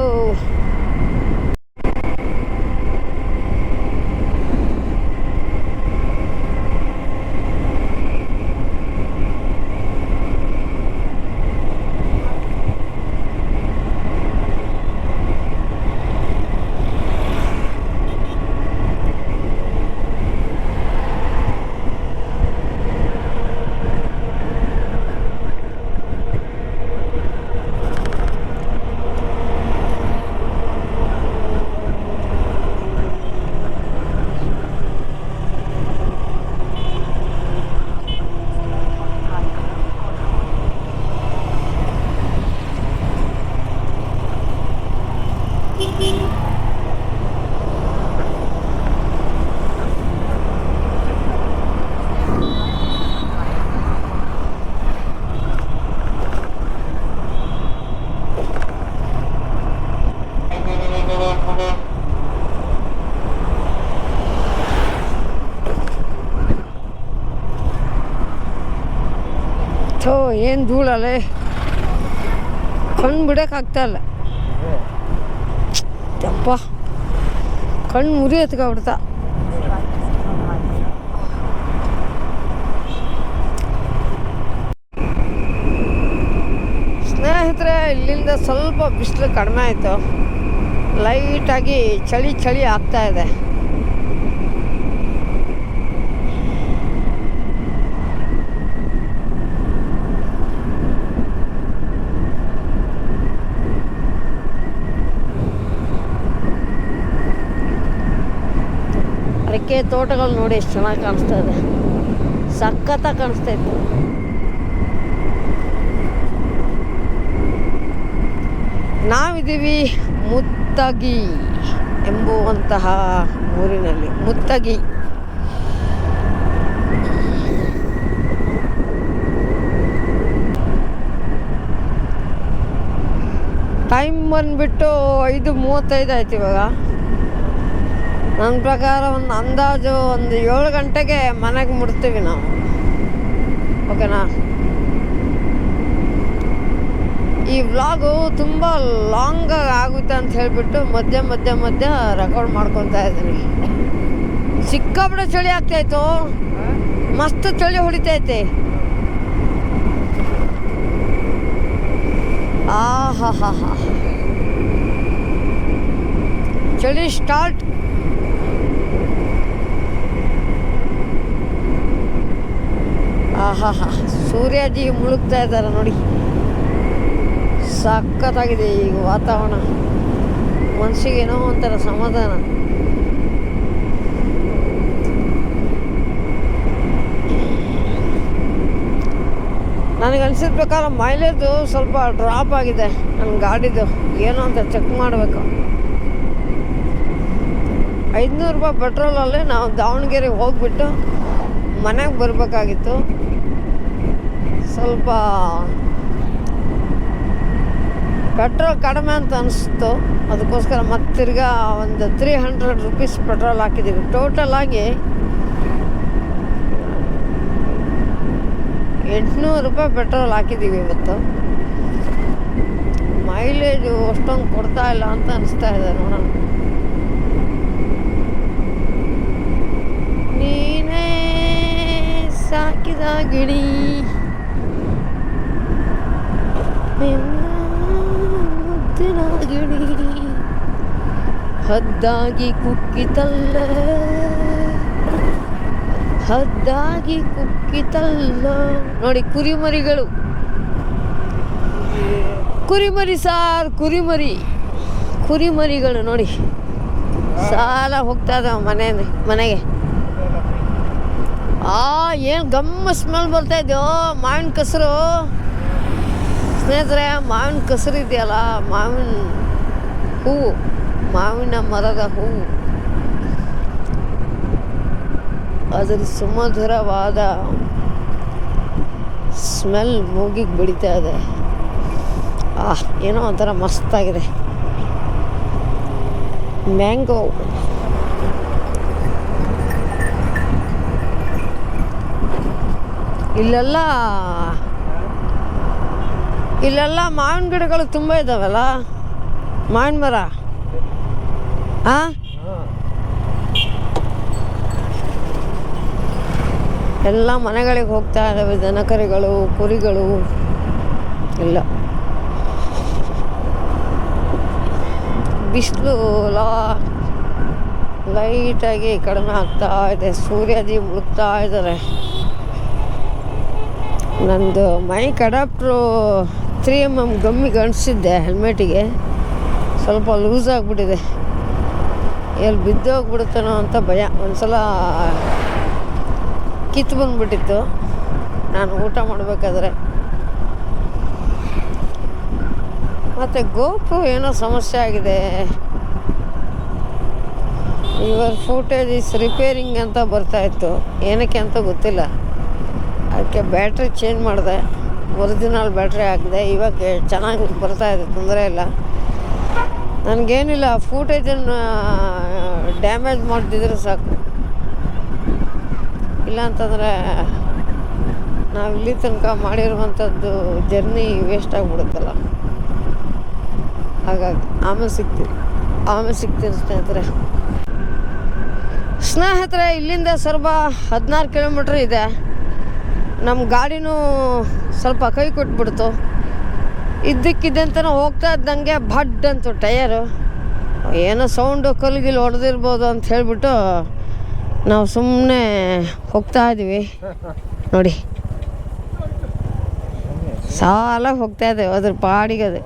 ಥೋ ಏನು ಧೂಳಲ್ಲೇ, ಕಣ್ಣು ಬಿಡೋಕ್ಕಾಗ್ತಾಯಿಲ್ಲ. ಅಪ್ಪ ಕಣ್ಣು ಮುರಿ ಎತ್ಕೊಬಿಡ್ತಾ. ಸ್ನೇಹಿತರೆ, ಇಲ್ಲಿಂದ ಸ್ವಲ್ಪ ಬಿಸಿಲು ಕಡಿಮೆ ಆಯಿತು. ಲೈಟಾಗಿ ಚಳಿ ಚಳಿ ಆಗ್ತಾಯಿದೆ. ಅಡಿಕೆ ತೋಟಗಳು ನೋಡಿ ಎಷ್ಟು ಚೆನ್ನಾಗಿ ಕಾಣಿಸ್ತಾ ಇದೆ. ಸಖತ್ತಾಗಿ ಕಾಣಿಸ್ತಾ ಇತ್ತು. ನಾವಿದ್ದೀವಿ ಮುತ್ತಗಿ ಎಂಬುವಂತಹ ಊರಿನಲ್ಲಿ. ಮುತ್ತಗಿ ಟೈಮ್ ಬಂದುಬಿಟ್ಟು 5:35 ಆಯ್ತು ಇವಾಗ. ನನ್ನ ಪ್ರಕಾರ ಒಂದು ಅಂದಾಜು ಒಂದು 7 ಗಂಟೆಗೆ ಮನೆಗೆ ಮುಟ್ತೀವಿ ನಾವು. ಓಕೆನಾ? ಈ ವ್ಲಾಗು ತುಂಬ ಲಾಂಗ್ ಆಗುತ್ತೆ ಅಂತ ಹೇಳಿಬಿಟ್ಟು ಮಧ್ಯ ರೆಕಾರ್ಡ್ ಮಾಡ್ಕೊತಾ ಇದ್ದೀನಿ. ಸಿಕ್ಕಾಪಟ್ಟೆ ಚಳಿ ಆಗ್ತಾಯಿತ್ತು, ಮಸ್ತ್ ಚಳಿ ಹೊಡಿತೈತೆ. ಆಹಾ ಚಳಿ ಸ್ಟಾರ್ಟ್. ಆಹಾ ಸೂರ್ಯಾಜಿ ಮುಳುಗ್ತಾ ಇದ್ದಾರೆ ನೋಡಿ. ಸಖತ್ತಾಗಿದೆ ಈಗ ವಾತಾವರಣ. ಮನಸ್ಸಿಗೆ ಏನೋ ಒಂಥರ ಸಮಾಧಾನ. ನನಗೆ ಅನಿಸಿದ ಪ್ರಕಾರ ಮೈಲೇಜು ಸ್ವಲ್ಪ ಡ್ರಾಪ್ ಆಗಿದೆ ನನ್ನ ಗಾಡಿದು. ಏನೋ ಅಂತ ಚೆಕ್ ಮಾಡಬೇಕು. 500 ರೂಪಾಯಿ ಪೆಟ್ರೋಲಲ್ಲಿ ನಾವು ದಾವಣಗೆರೆಗೆ ಹೋಗಿಬಿಟ್ಟು ಮನೆಗೆ ಬರಬೇಕಾಗಿತ್ತು. ಸ್ವಲ್ಪ ಪೆಟ್ರೋಲ್ ಕಡಿಮೆ ಅಂತ ಅನಿಸ್ತು, ಅದಕ್ಕೋಸ್ಕರ ಮತ್ತೆ ತಿರ್ಗಾ ಒಂದು 300 ರುಪೀಸ್ ಪೆಟ್ರೋಲ್ ಹಾಕಿದ್ದೀವಿ. ಟೋಟಲ್ ಆಗಿ 800 ರೂಪಾಯಿ ಪೆಟ್ರೋಲ್ ಹಾಕಿದ್ದೀವಿ ಇವತ್ತು. ಮೈಲೇಜು ಅಷ್ಟೊಂದು ಕೊಡ್ತಾ ಇಲ್ಲ ಅಂತ ಅನಿಸ್ತಾ ಇದೆ. ನೋಡೋಣ. ನೀನೇ ಸಾಕಿದ ಗಿಳಿ ಮುದ್ದಿನ ಗಿಳಿ ಹದ್ದಾಗಿ ಕುಕ್ಕಿತಲ್ಲ, ಹದ್ದಾಗಿ ಕುಕ್ಕಿತಲ್ಲ. ನೋಡಿ ಕುರಿಮರಿಗಳು, ಕುರಿಮರಿ ಸಾರ್, ಕುರಿಮರಿಗಳು ನೋಡಿ ಸಾಲ ಹೋಗ್ತಾ ಇದ್ದಾವೆ ಮನೆಗೆ. ಏನು ಗಮ್ಮ ಸ್ಮೆಲ್ ಬರ್ತಾ ಇದೆಯೋ ಮಾವಿನ ಕೆಸರು ಸ್ನೇಹಿತರೆ. ಮಾವಿನ ಕೆಸರು ಇದೆಯಲ್ಲ, ಮಾವಿನ ಹೂವು, ಮಾವಿನ ಮರದ ಹೂವು, ಅದರ ಸುಮಧುರವಾದ ಸ್ಮೆಲ್ ಮೂಗಿಗೆ ಬಿಡಿತಾ ಇದೆ. ಏನೋ ಒಂಥರ ಮಸ್ತಾಗಿದೆ. ಮ್ಯಾಂಗೋ ಇಲ್ಲೆಲ್ಲ ಮಾವಿನ ಗಿಡಗಳು ತುಂಬ ಇದ್ದಾವಲ್ಲ, ಮಾವಿನ ಮರ. ಎಲ್ಲ ಮನೆಗಳಿಗೆ ಹೋಗ್ತಾ ಇದ್ದಾವೆ ದನಕರಿಗಳು, ಕುರಿಗಳು ಎಲ್ಲ. ಬಿಸಿಲು ಲೈಟಾಗಿ ಕಡಿಮೆ ಆಗ್ತಾ ಇದೆ, ಸೂರ್ಯದಿ ಮುಳುಗ್ತಾ ಇದ್ದಾರೆ. ನಂದು ಮೈಕ್ ಅಡಾಪ್ಟ್ರು 3mm ಗಮ್ಮಿಗೆ ಅಂಟಿಸಿದ್ದೆ ಹೆಲ್ಮೆಟಿಗೆ, ಸ್ವಲ್ಪ ಲೂಸ್ ಆಗಿಬಿಟ್ಟಿದೆ. ಎಲ್ಲಿ ಬಿದ್ದೋಗ್ಬಿಡುತ್ತೇನೋ ಅಂತ ಭಯ. ಒಂದ್ಸಲ ಕಿತ್ತು ಬಂದುಬಿಟ್ಟಿತ್ತು ನಾನು ಊಟ ಮಾಡಬೇಕಾದ್ರೆ. ಮತ್ತು ಗೋಪು ಏನೋ ಸಮಸ್ಯೆ ಆಗಿದೆ. ಯುವರ್ ಫೂಟೇಜ್ ಇಸ್ ರಿಪೇರಿಂಗ್ ಅಂತ ಬರ್ತಾಯಿತ್ತು, ಏನಕ್ಕೆ ಅಂತ ಗೊತ್ತಿಲ್ಲ. ಅದಕ್ಕೆ ಬ್ಯಾಟ್ರಿ ಚೇಂಜ್ ಮಾಡಿದೆ, ಒರಿಜಿನಲ್ ಬ್ಯಾಟ್ರಿ ಹಾಕಿದೆ. ಇವಾಗ ಚೆನ್ನಾಗಿ ಬರ್ತಾಯಿದೆ, ತೊಂದರೆ ಇಲ್ಲ. ನನಗೇನಿಲ್ಲ, ಫೂಟೇಜನ್ನು ಡ್ಯಾಮೇಜ್ ಮಾಡ್ತಿದ್ರೆ ಸಾಕು. ಇಲ್ಲಾಂತಂದರೆ ನಾವು ಇಲ್ಲಿ ತನಕ ಮಾಡಿರುವಂಥದ್ದು ಜರ್ನಿ ವೇಸ್ಟ್ ಆಗಿಬಿಡುತ್ತಲ್ಲ. ಹಾಗಾಗಿ ಆಮೇಲೆ ಸಿಗ್ತೀನಿ ಸ್ನೇಹಿತರೆ. ಇಲ್ಲಿಂದ ಸ್ವಲ್ಪ 16 ಕಿಲೋಮೀಟ್ರ್ ಇದೆ. ನಮ್ಮ ಗಾಡಿನೂ ಸ್ವಲ್ಪ ಕೈ ಕೊಟ್ಬಿಡ್ತು. ಇದ್ದಕ್ಕಿದ್ದಂತನೂ ಹೋಗ್ತಾ ಇದ್ದಂಗೆ ಭಡ್ ಅಂತು ಟಯರು. ಏನೋ ಸೌಂಡು ಕಲ್ಗಿಲ್ ಹೊಡೆದಿರ್ಬೋದು ಅಂತ ಹೇಳಿಬಿಟ್ಟು ನಾವು ಸುಮ್ಮನೆ ಹೋಗ್ತಾ ಇದ್ದೀವಿ. ನೋಡಿ ಸಾಲ ಹೋಗ್ತಾ ಇದ್ದೇವೆ ಅದ್ರ ಪಾಡಿಗೆ. ಅದು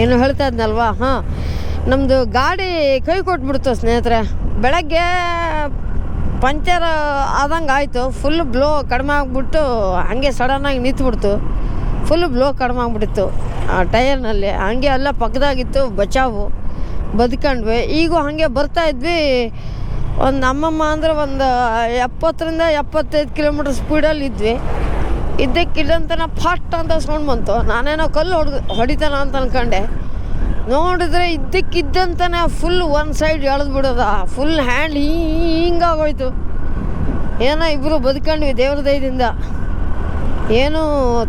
ಏನು ಹೇಳ್ತಾ ಇದ್ನಲ್ವಾ, ನಮ್ಮದು ಗಾಡಿ ಕೈ ಕೊಟ್ಬಿಡ್ತು ಸ್ನೇಹಿತರೆ. ಬೆಳಗ್ಗೆ ಪಂಚರ್ ಆದಂಗೆ ಆಯಿತು. ಫುಲ್ ಬ್ಲೋ ಕಡಿಮೆ ಆಗಿಬಿಟ್ಟು ಹಾಗೆ ಸಡನ್ನಾಗಿ ನಿಂತುಬಿಡ್ತು. ಫುಲ್ ಬ್ಲೋ ಕಡಿಮೆ ಆಗಿಬಿಟ್ಟಿತ್ತು ಆ ಟಯರ್ನಲ್ಲಿ. ಹಾಗೆ ಎಲ್ಲ ಪಕ್ಕದಾಗಿತ್ತು, ಬದುಕೊಂಡ್ವಿ. ಈಗೂ ಹಾಗೆ ಬರ್ತಾಯಿದ್ವಿ. ಒಂದು ಅಮ್ಮಮ್ಮ ಅಂದರೆ ಒಂದು 70ರಿಂದ 75 ಕಿಲೋಮೀಟ್ರ್ ಸ್ಪೀಡಲ್ಲಿ ಇದ್ವಿ. ಇದ್ದಕ್ಕಿದ್ದಂತನ ಫಾಸ್ಟ್ ಅಂತ ಸೌಂಡ್ ಬಂತು. ನಾನೇನೋ ಕಲ್ಲು ಹೊಡಿತಾನ ಅಂತ ಅಂದ್ಕೊಂಡೆ. ನೋಡಿದ್ರೆ ಇದ್ದಕ್ಕಿದ್ದಂತನೇ ಫುಲ್ ಒಂದು ಸೈಡ್ ಎಳೆದು ಬಿಡೋದ. Full hand ಹಿಂಗಾಗೋಯ್ತು. ಏನೋ ಇಬ್ಬರು ಬದುಕೊಂಡ್ವಿ ದೇವ್ರ ದಯದಿಂದ, ಏನೂ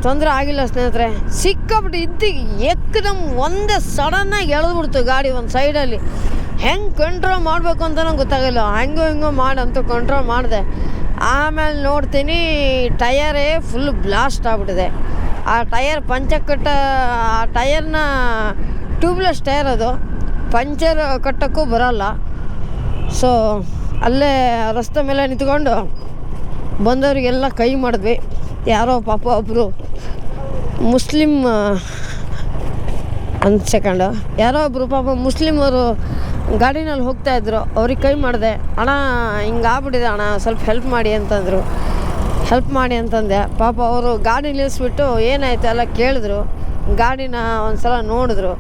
ತೊಂದರೆ ಆಗಿಲ್ಲ ಸ್ನೇಹಿತರೆ. ಸಿಕ್ಕಾಬಿಟ್ಟು ಎಕ್ಕದಮ್ ಒಂದೇ ಸಡನ್ನಾಗಿ ಎಳೆದ್ಬಿಡ್ತು ಗಾಡಿ ಒಂದು ಸೈಡಲ್ಲಿ. ಹೆಂಗೆ ಕಂಟ್ರೋಲ್ ಮಾಡಬೇಕು ಅಂತಲೂ ಗೊತ್ತಾಗಿಲ್ಲ. ಹಿಂಗೋ ಮಾಡಂತೂ ಕಂಟ್ರೋಲ್ ಮಾಡಿದೆ. ಆಮೇಲೆ ನೋಡ್ತೀನಿ ಟಯರೇ ಫುಲ್ ಬ್ಲಾಸ್ಟ್ ಆಗಿಬಿಟ್ಟಿದೆ. ಆ ಟಯರ್ ಆ ಟಯರ್ನ ಟ್ಯೂಬ್ಲೆಸ್ ಟಯರ್, ಅದು ಪಂಚರ್ ಕಟ್ಟೋಕ್ಕೂ ಬರೋಲ್ಲ. ಸೊ ಅಲ್ಲೇ ರಸ್ತೆ ಮೇಲೆ ನಿಂತ್ಕೊಂಡು ಬಂದವರಿಗೆಲ್ಲ ಕೈ ಮಾಡಿದ್ವಿ. ಯಾರೋ ಪಾಪ ಒಬ್ಬರು ಮುಸ್ಲಿಮ್, ಒಂದು ಸೆಕೆಂಡು, ಯಾರೋ ಒಬ್ಬರು ಪಾಪ ಮುಸ್ಲಿಮರು ಗಾಡಿನಲ್ಲಿ ಹೋಗ್ತಾಯಿದ್ರು. ಅವ್ರಿಗೆ ಕೈ ಮಾಡಿದೆ. ಅಣ್ಣ ಹಿಂಗಾಗ್ಬಿಟ್ಟಿದೆ ಅಣ್ಣ, ಸ್ವಲ್ಪ ಹೆಲ್ಪ್ ಮಾಡಿ ಅಂತಂದೆ. ಪಾಪ ಅವರು ಗಾಡಿ ನಿಲ್ಲಿಸ್ಬಿಟ್ಟು ಏನಾಯ್ತು ಎಲ್ಲ ಕೇಳಿದ್ರು. ಗಾಡಿನ ಒಂದು ಸಲ ನೋಡಿದ್ರು.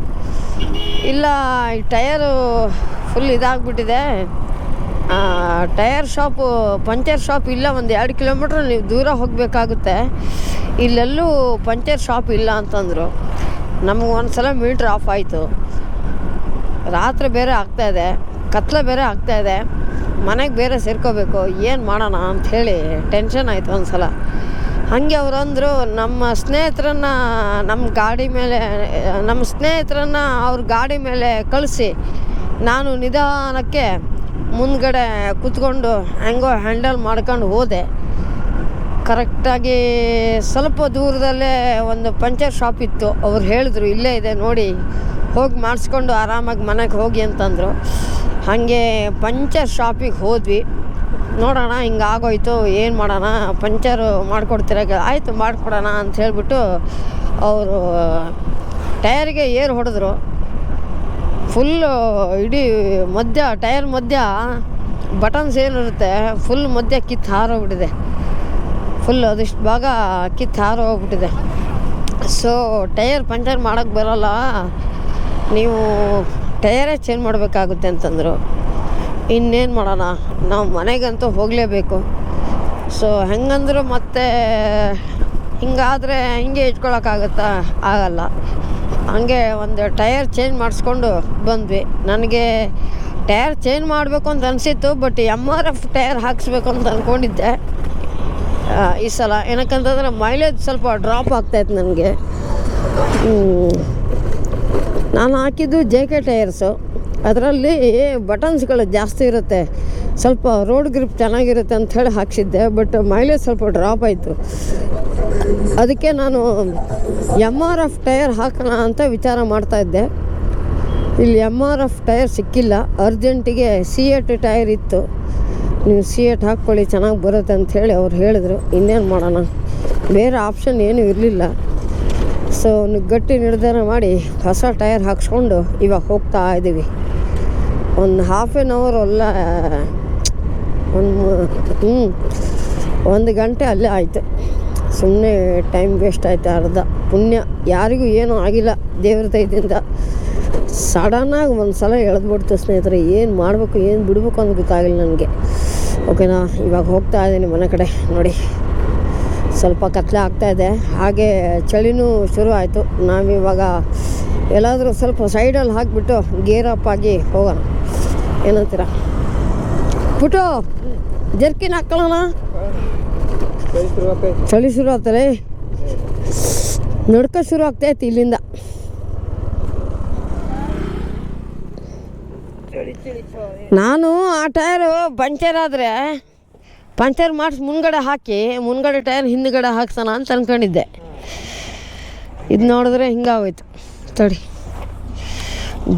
ಇಲ್ಲ, ಈ ಟಯರು ಫುಲ್ ಇದಾಗ್ಬಿಟ್ಟಿದೆ ಟೈರ್ ಶಾಪು ಪಂಚರ್ ಶಾಪ್ ಇಲ್ಲ, ಒಂದು 2 ಕಿಲೋಮೀಟ್ರ್ ನೀವು ದೂರ ಹೋಗಬೇಕಾಗುತ್ತೆ. ಇಲ್ಲೆಲ್ಲೂ ಪಂಚರ್ ಶಾಪ್ ಇಲ್ಲ ಅಂತಂದರು. ನಮಗೆ ಒಂದು ಸಲ ಮೀಟ್ರ್ ಆಫ್ ಆಯಿತು. ರಾತ್ರಿ ಬೇರೆ ಆಗ್ತಾಯಿದೆ, ಕತ್ಲೆ ಬೇರೆ ಆಗ್ತಾಯಿದೆ, ಮನೆಗೆ ಬೇರೆ ಸೇರ್ಕೋಬೇಕು, ಏನು ಮಾಡೋಣ ಅಂಥೇಳಿ ಟೆನ್ಷನ್ ಆಯಿತು ಒಂದು ಸಲ. ಹಾಗೆ ಅವ್ರು ಅಂದರು, ನಮ್ಮ ಸ್ನೇಹಿತರನ್ನ ಅವ್ರ ಗಾಡಿ ಮೇಲೆ ಕಳಿಸಿ ನಾನು ನಿಧಾನಕ್ಕೆ ಮುಂದ್ಗಡೆ ಕೂತ್ಕೊಂಡು ಹೆಂಗೋ ಹ್ಯಾಂಡಲ್ ಮಾಡ್ಕೊಂಡು ಹೋದೆ. ಕರೆಕ್ಟಾಗಿ ಸ್ವಲ್ಪ ದೂರದಲ್ಲೇ ಒಂದು ಪಂಚರ್ ಶಾಪ್ ಇತ್ತು. ಅವ್ರು ಹೇಳಿದ್ರು, ಇಲ್ಲೇ ಇದೆ ನೋಡಿ, ಹೋಗಿ ಮಾಡಿಸ್ಕೊಂಡು ಆರಾಮಾಗಿ ಮನೆಗೆ ಹೋಗಿ ಅಂತಂದರು. ಹಾಗೆ ಪಂಚರ್ ಶಾಪಿಗೆ ಹೋದ್ವಿ. ನೋಡೋಣ ಹಿಂಗಾಗೋಯ್ತು, ಏನು ಮಾಡೋಣ, ಪಂಚರು ಮಾಡಿಕೊಡ್ತೀರ? ಆಯಿತು ಮಾಡಿಕೊಡೋಣ ಅಂತ ಹೇಳಿಬಿಟ್ಟು ಅವರು ಟೈರಿಗೆ ಏರ್ ಹೊಡೆದ್ರು. ಫುಲ್ಲು ಇಡೀ ಟೈರ್ ಮಧ್ಯ ಬಟನ್ಸ್ ಏನಿರುತ್ತೆ ಫುಲ್ ಮಧ್ಯ ಕಿತ್ತು ಹಾರೋಗ್ಬಿಟ್ಟಿದೆ. ಫುಲ್ ಅದಿಷ್ಟು ಭಾಗ ಕಿತ್ತು ಹಾರೋಗ್ಬಿಟ್ಟಿದೆ. ಸೊ ಟೈರ್ ಪಂಚರ್ ಮಾಡೋಕ್ಕೆ ಬರೋಲ್ಲ, ನೀವು ಟೈರೇ ಚೇಂಜ್ ಮಾಡಬೇಕಾಗುತ್ತೆ ಅಂತಂದರು. ಇನ್ನೇನು ಮಾಡೋಣ, ನಾವು ಮನೆಗಂತೂ ಹೋಗಲೇಬೇಕು. ಸೊ ಹೆಂಗಂದ್ರು ಮತ್ತೆ ಹಿಂಗಾದರೆ ಹಿಂಗೆ ಇಟ್ಕೊಳಕ್ಕಾಗತ್ತಾ? ಆಗಲ್ಲ. ಹಂಗೆ ಒಂದು ಟೈರ್ ಚೇಂಜ್ ಮಾಡಿಸ್ಕೊಂಡು ಬಂದ್ವಿ. ನನಗೆ ಟೈರ್ ಚೇಂಜ್ ಮಾಡಬೇಕು ಅಂತ ಅನಿಸಿತ್ತು, ಬಟ್ MRF ಟೈರ್ ಹಾಕಿಸ್ಬೇಕು ಅಂತ ಅಂದ್ಕೊಂಡಿದ್ದೆ ಈ ಸಲ. ಏನಕ್ಕಂತಂದರೆ ಮೈಲೇಜ್ ಸ್ವಲ್ಪ ಡ್ರಾಪ್ ಆಗ್ತಾಯಿತ್ತು ನನಗೆ. ನಾನು ಹಾಕಿದ್ದು JK ಟೈರ್ಸು. ಅದರಲ್ಲಿ ಬಟನ್ಸ್ಗಳು ಜಾಸ್ತಿ ಇರುತ್ತೆ, ಸ್ವಲ್ಪ ರೋಡ್ ಗ್ರಿಪ್ ಚೆನ್ನಾಗಿರುತ್ತೆ ಅಂಥೇಳಿ ಹಾಕ್ಸಿದ್ದೆ. ಬಟ್ ಮೈಲೇಜ್ ಸ್ವಲ್ಪ ಡ್ರಾಪ್ ಆಯಿತು. ಅದಕ್ಕೆ ನಾನು MRF ಟೈರ್ ಹಾಕೋಣ ಅಂತ ವಿಚಾರ ಮಾಡ್ತಾಯಿದ್ದೆ. ಇಲ್ಲಿ MRF ಟೈರ್ ಸಿಕ್ಕಿಲ್ಲ. ಅರ್ಜೆಂಟಿಗೆ C8 ಟೈರ್ ಇತ್ತು. ನೀವು C8 ಹಾಕ್ಕೊಳ್ಳಿ, ಚೆನ್ನಾಗಿ ಬರುತ್ತೆ ಅಂಥೇಳಿ ಅವ್ರು ಹೇಳಿದ್ರು. ಇನ್ನೇನು ಮಾಡೋಣ, ಬೇರೆ ಆಪ್ಷನ್ ಏನೂ ಇರಲಿಲ್ಲ. ಸೊ ಗಟ್ಟಿ ನಿರ್ಧಾರ ಮಾಡಿ ಹೊಸ ಟೈರ್ ಹಾಕ್ಸ್ಕೊಂಡು ಇವಾಗ ಹೋಗ್ತಾ ಇದ್ದೀವಿ. ಒಂದು ½ ಆನ್ ಅವರ್ ಅಲ್ಲ, ಒಂದು ಗಂಟೆ ಅಲ್ಲೇ ಆಯಿತು. ಸುಮ್ಮನೆ ಟೈಮ್ ವೇಸ್ಟ್ ಆಯಿತು. ಅರ್ಧ ಪುಣ್ಯ, ಯಾರಿಗೂ ಏನೂ ಆಗಿಲ್ಲ ದೇವ್ರ ದಯದಿಂದ. ಸಡನ್ನಾಗಿ ಒಂದು ಸಲ ಎಳೆದ್ಬಿಡ್ತು ಸ್ನೇಹಿತರೆ. ಏನು ಮಾಡಬೇಕು ಏನು ಬಿಡಬೇಕು ಅಂತ ಗೊತ್ತಾಗಿಲ್ಲ ನನಗೆ. ಓಕೆನಾ, ಇವಾಗ ಹೋಗ್ತಾ ಇದ್ದೀನಿ ಮನೆ ಕಡೆ. ನೋಡಿ ಸ್ವಲ್ಪ ಕತ್ಲೆ ಆಗ್ತಾಯಿದೆ, ಹಾಗೆ ಚಳಿನೂ ಶುರು ಆಯಿತು. ನಾವಿವಾಗ ಎಲ್ಲಾದರೂ ಸ್ವಲ್ಪ ಸೈಡಲ್ಲಿ ಹಾಕಿಬಿಟ್ಟು ಗೇರ್ ಅಪ್ ಆಗಿ ಹೋಗೋಣ, ಏನಂತೀರ? ಪುಟು ಜರ್ಕಿನ್ ಹಾಕ್ಕೊಳ್ಳೋಣ. ಚಳಿ ಶುರು ಆಗ್ತಾರೆ, ನಡ್ಕ ಶುರು ಆಗ್ತಾಯಿತ್ತು ಇಲ್ಲಿಂದ. ನಾನು ಆ ಟೈರು ಪಂಚರ್ ಆದರೆ ಪಂಚರ್ ಮಾಡಿಸಿ ಮುಂದ್ಗಡೆ ಟೈರ್ ಹಿಂದ್ಗಡೆ ಹಾಕ್ಸೋಣ ಅಂತ ಅಂದ್ಕೊಂಡಿದ್ದೆ. ಇದು ನೋಡಿದ್ರೆ ಹಿಂಗಾಗೋಯ್ತು. ತಡಿ,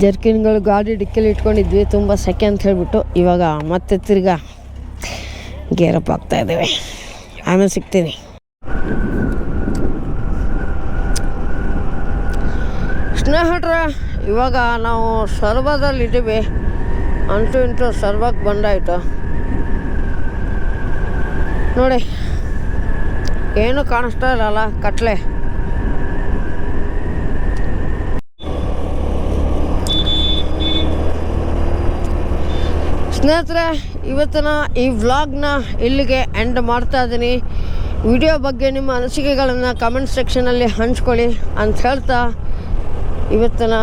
ಜರ್ಕಿನ್ಗಳು ಗಾಡಿ ಡಿಕ್ಕಿಲಿ ಇಟ್ಕೊಂಡಿದ್ವಿ, ತುಂಬ ಸೆಕೆ ಅಂತ ಹೇಳ್ಬಿಟ್ಟು ಇವಾಗ ಮತ್ತೆ ತಿರ್ಗಾ ಗೇರಪ್ ಆಗ್ತಾಯಿದ್ದೇವೆ. ಆಮೇಲೆ ಸಿಗ್ತೀನಿ. ಸ್ನೇಹಿತರೆ, ಇವಾಗ ನಾವು ಸರ್ವದಲ್ಲಿದ್ದೀವಿ. ಅಂತೂ ಇಂಟು ಸರ್ವಕ್ಕೆ ಬಂದಾಯಿತು. ನೋಡಿ, ಏನೂ ಕಾಣಿಸ್ತಾ ಇಲ್ಲಲ್ಲ, ಕತ್ಲೆ. ಸ್ನೇಹಿತರೆ, ಇವತ್ತಿನ ಈ ವ್ಲಾಗ್ನ ಇಲ್ಲಿಗೆ ಎಂಡ್ ಮಾಡ್ತಾ ಇದ್ದೀನಿ. ವಿಡಿಯೋ ಬಗ್ಗೆ ನಿಮ್ಮ ಅನಿಸಿಕೆಗಳನ್ನು ಕಮೆಂಟ್ ಸೆಕ್ಷನಲ್ಲಿ ಹಂಚ್ಕೊಳ್ಳಿ ಅಂತ ಹೇಳ್ತಾ ಇವತ್ತಿನ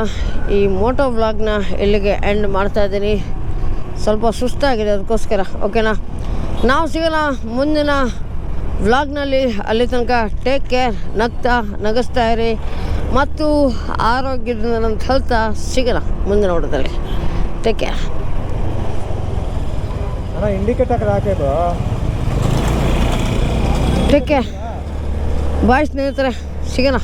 ಈ ಮೋಟೋ ವ್ಲಾಗ್ನ ಇಲ್ಲಿಗೆ ಎಂಡ್ ಮಾಡ್ತಾ ಇದ್ದೀನಿ. ಸ್ವಲ್ಪ ಸುಸ್ತಾಗಿದೆ, ಅದಕ್ಕೋಸ್ಕರ. ಓಕೆನಾ, ನಾವು ಸಿಗೋಣ ಮುಂದಿನ ವ್ಲಾಗ್ನಲ್ಲಿ. ಅಲ್ಲಿ ತನಕ ಟೇಕ್ ಕೇರ್, ನಗಿಸ್ತಾ ಇರಿ ಮತ್ತು ಆರೋಗ್ಯದಿಂದ ಅಂತ ಹೇಳ್ತಾ ಸಿಗೋಣ ಮುಂದಿನ ನೋಡೋದಲ್ಲಿ. Take care. ಇಂಡಿಕೇಟರ್ ಹಾಕಿದ್ರು. Take care. ಬಾಯ್ ಸ್ನೇಹಿತರೆ, ಸಿಗೋಣ.